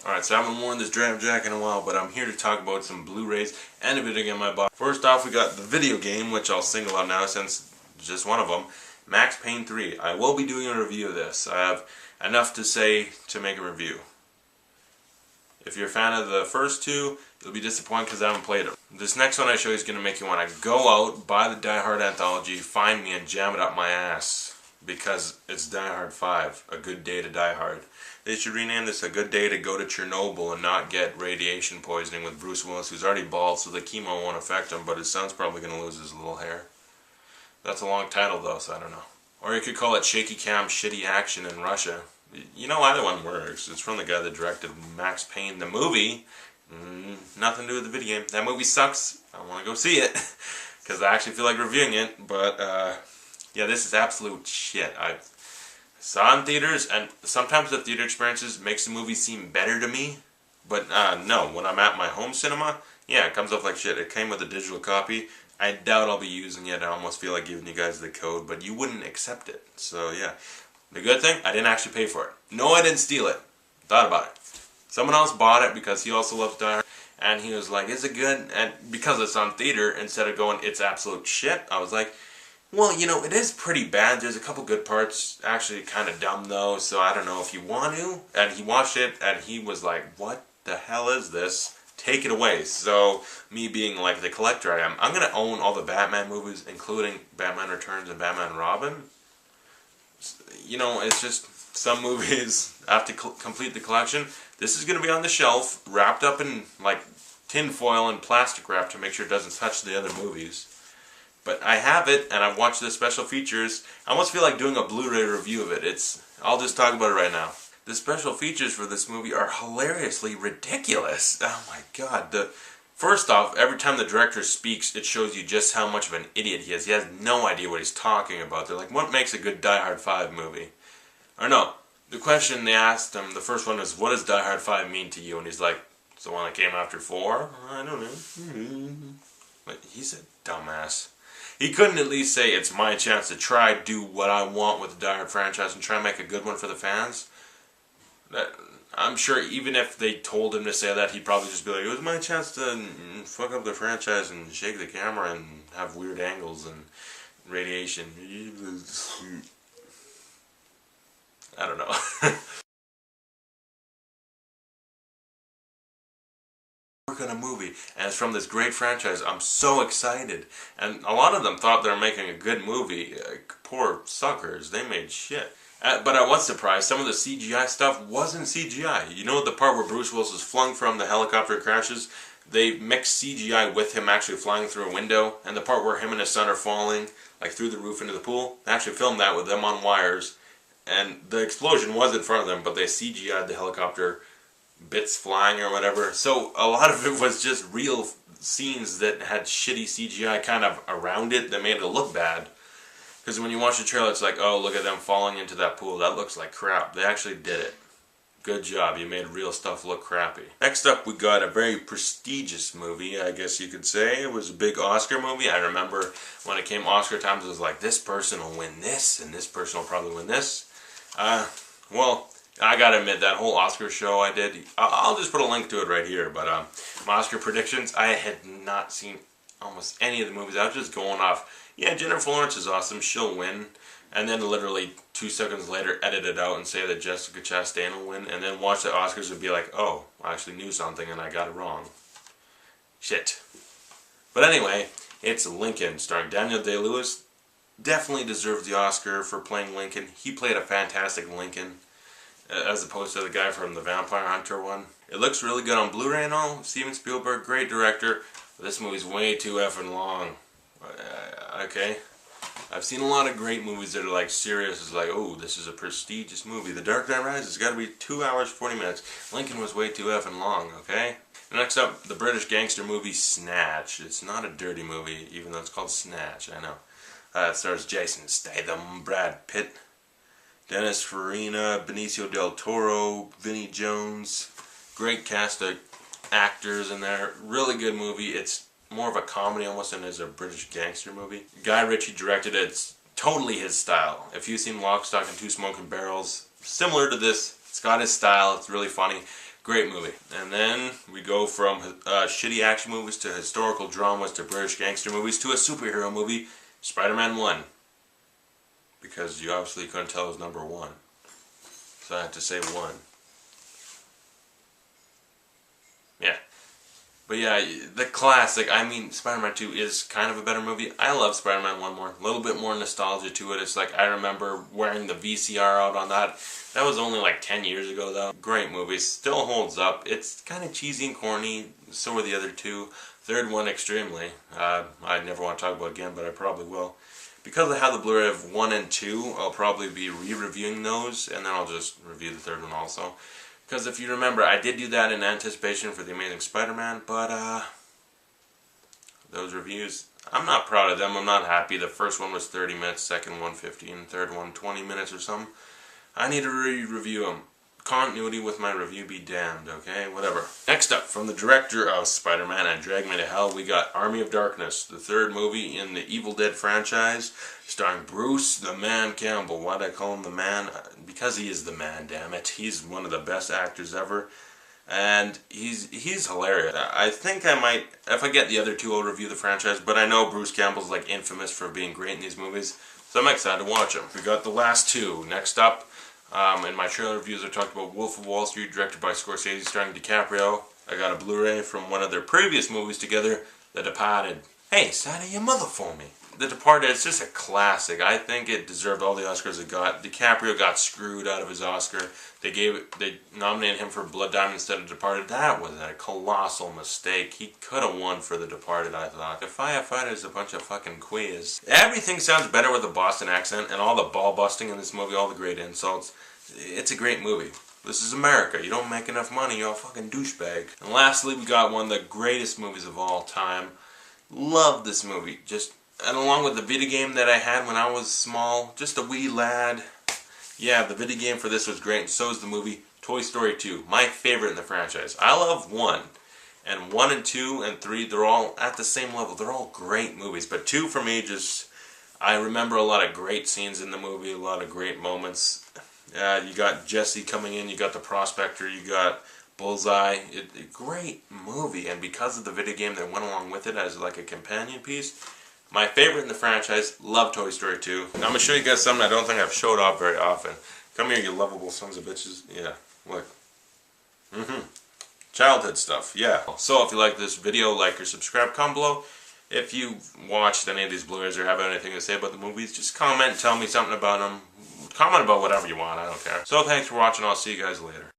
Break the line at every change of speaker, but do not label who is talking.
Alright, so I haven't worn this draft jacket in a while, but I'm here to talk about some Blu-rays and a video game I bought. First off, we got the video game, which I'll single out now since it's just one of them, Max Payne 3. I will be doing a review of this. I have enough to say to make a review. If you're a fan of the first two, you'll be disappointed because I haven't played them. This next one I show you is going to make you want to go out, buy the Die Hard anthology, find me, and jam it up my ass. Because it's Die Hard 5, A Good Day to Die Hard. They should rename this A Good Day to Go to Chernobyl and not get radiation poisoning with Bruce Willis, who's already bald, so the chemo won't affect him, but his son's probably going to lose his little hair. That's a long title though, so I don't know. Or you could call it Shaky Cam Shitty Action in Russia. You know, either one works. It's from the guy that directed Max Payne, the movie. Nothing to do with the video game. That movie sucks. I want to go see it, because I actually feel like reviewing it, but yeah, this is absolute shit. I saw it in theaters, and sometimes the theater experiences makes the movie seem better to me. But no, when I'm at my home cinema, yeah, it comes off like shit. It came with a digital copy. I doubt I'll be using it. I almost feel like giving you guys the code, but you wouldn't accept it. So yeah, the good thing, I didn't actually pay for it. No, I didn't steal it. Thought about it. Someone else bought it because he also loves Die Hard, and he was like, "Is it good?" And because it's on theater, instead of going, "It's absolute shit," I was like, well, you know, it is pretty bad. There's a couple good parts. Actually kind of dumb, though, so I don't know if you want to. And he watched it, and he was like, what the hell is this? Take it away. So, me being like the collector I am, I'm going to own all the Batman movies, including Batman Returns and Batman and Robin. You know, it's just some movies have to complete the collection. This is going to be on the shelf, wrapped up in, like, tin foil and plastic wrap to make sure it doesn't touch the other movies. But I have it, and I've watched the special features. I almost feel like doing a Blu-ray review of it. I'll just talk about it right now. The special features for this movie are hilariously ridiculous. Oh my god. First off, every time the director speaks, it shows you just how much of an idiot he is. He has no idea what he's talking about. They're like, what makes a good Die Hard 5 movie? Or no, the question they asked him, the first one is, what does Die Hard 5 mean to you? And he's like, it's the one that came after 4? I don't know. But he's a dumbass. He couldn't at least say, it's my chance to try do what I want with the Die Hard franchise and try and make a good one for the fans. I'm sure even if they told him to say that, he'd probably just be like, it was my chance to fuck up the franchise and shake the camera and have weird angles and radiation. I don't know. On a movie, and it's from this great franchise. I'm so excited, and a lot of them thought they were making a good movie. Poor suckers, they made shit. But I was surprised, some of the CGI stuff wasn't CGI. You know the part where Bruce Willis is flung from the helicopter crashes? They mixed CGI with him actually flying through a window, and the part where him and his son are falling like through the roof into the pool, they actually filmed that with them on wires, and the explosion was in front of them, but they CGI'd the helicopter bits flying or whatever. So a lot of it was just real scenes that had shitty CGI kind of around it that made it look bad. Because when you watch the trailer, it's like, oh, look at them falling into that pool. That looks like crap. They actually did it. Good job. You made real stuff look crappy. Next up, we got a very prestigious movie, I guess you could say. It was a big Oscar movie. I remember when it came Oscar times, it was like, this person will win this, and this person will probably win this. Well, I gotta admit, that whole Oscar show I did, I'll just put a link to it right here, but my Oscar predictions, I had not seen almost any of the movies. I was just going off, yeah, Jennifer Lawrence is awesome, she'll win, and then literally 2 seconds later edit it out and say that Jessica Chastain will win, and then watch the Oscars and be like, oh, I actually knew something and I got it wrong. Shit. But anyway, it's Lincoln, starring Daniel Day-Lewis. Definitely deserves the Oscar for playing Lincoln. He played a fantastic Lincoln, as opposed to the guy from the Vampire Hunter one. It looks really good on Blu-ray and all. Steven Spielberg, great director. This movie's way too effing long. Okay. I've seen a lot of great movies that are like serious. It's like, oh, this is a prestigious movie. The Dark Knight Rises has got to be 2 hours, 40 minutes. Lincoln was way too effing long, okay? Next up, the British gangster movie Snatch. It's not a dirty movie, even though it's called Snatch, I know. It stars Jason Statham, Brad Pitt, Dennis Farina, Benicio del Toro, Vinnie Jones. Great cast of actors in there. Really good movie. It's more of a comedy almost than it is a British gangster movie. Guy Ritchie directed it. It's totally his style. If you've seen Lock, Stock and Two Smoking Barrels, similar to this. It's got his style. It's really funny. Great movie. And then we go from shitty action movies to historical dramas to British gangster movies to a superhero movie, Spider-Man 1. Because you obviously couldn't tell it was number 1. So I had to say 1. Yeah. But yeah, the classic, I mean, Spider-Man 2 is kind of a better movie. I love Spider-Man 1 more. A little bit more nostalgia to it. It's like, I remember wearing the VCR out on that. That was only like 10 years ago though. Great movie. Still holds up. It's kind of cheesy and corny. So were the other two. Third one extremely. I never want to talk about it again, but I probably will. Because I have the Blu-ray of 1 and 2, I'll probably be re-reviewing those, and then I'll just review the third one also. Because if you remember, I did do that in anticipation for The Amazing Spider-Man, but those reviews, I'm not proud of them. I'm not happy. The first one was 30 minutes, second one 15, third one 20 minutes or something. I need to re-review them. Continuity with my review be damned, okay? Whatever. Next up, from the director of Spider-Man and Drag Me to Hell, we got Army of Darkness, the third movie in the Evil Dead franchise, starring Bruce the Man Campbell. Why'd I call him the Man? Because he is the man, damn it. He's one of the best actors ever. And he's hilarious. I think I might, if I get the other two, I'll review the franchise, but I know Bruce Campbell's like infamous for being great in these movies, so I'm excited to watch them. We got the last two. Next up, in my trailer reviews, I talked about Wolf of Wall Street, directed by Scorsese, starring DiCaprio. I got a Blu-ray from one of their previous movies together, The Departed. Hey, sign of your mother for me. The Departed, it's just a classic. I think it deserved all the Oscars it got. DiCaprio got screwed out of his Oscar. They nominated him for Blood Diamond instead of Departed. That was a colossal mistake. He could have won for The Departed, I thought. The firefighter is a bunch of fucking queers. Everything sounds better with a Boston accent, and all the ball busting in this movie, all the great insults. It's a great movie. This is America. You don't make enough money, you're a fucking douchebag. And lastly, we got one of the greatest movies of all time. Love this movie. And along with the video game that I had when I was small, just a wee lad. Yeah, the video game for this was great, and so is the movie Toy Story 2. My favorite in the franchise. I love 1. And 1 and 2 and 3, they're all at the same level. They're all great movies. But 2 for me, I remember a lot of great scenes in the movie, a lot of great moments. You got Jesse coming in, you got the Prospector, you got Bullseye. Great movie, and because of the video game that went along with it as like a companion piece, my favorite in the franchise. Love Toy Story 2. I'm going to show you guys something I don't think I've showed off very often. Come here, you lovable sons of bitches. Yeah, look. Childhood stuff, yeah. So if you like this video, like or subscribe, comment below. If you've watched any of these Blu-rays or have anything to say about the movies, just comment and tell me something about them. Comment about whatever you want, I don't care. So thanks for watching, I'll see you guys later.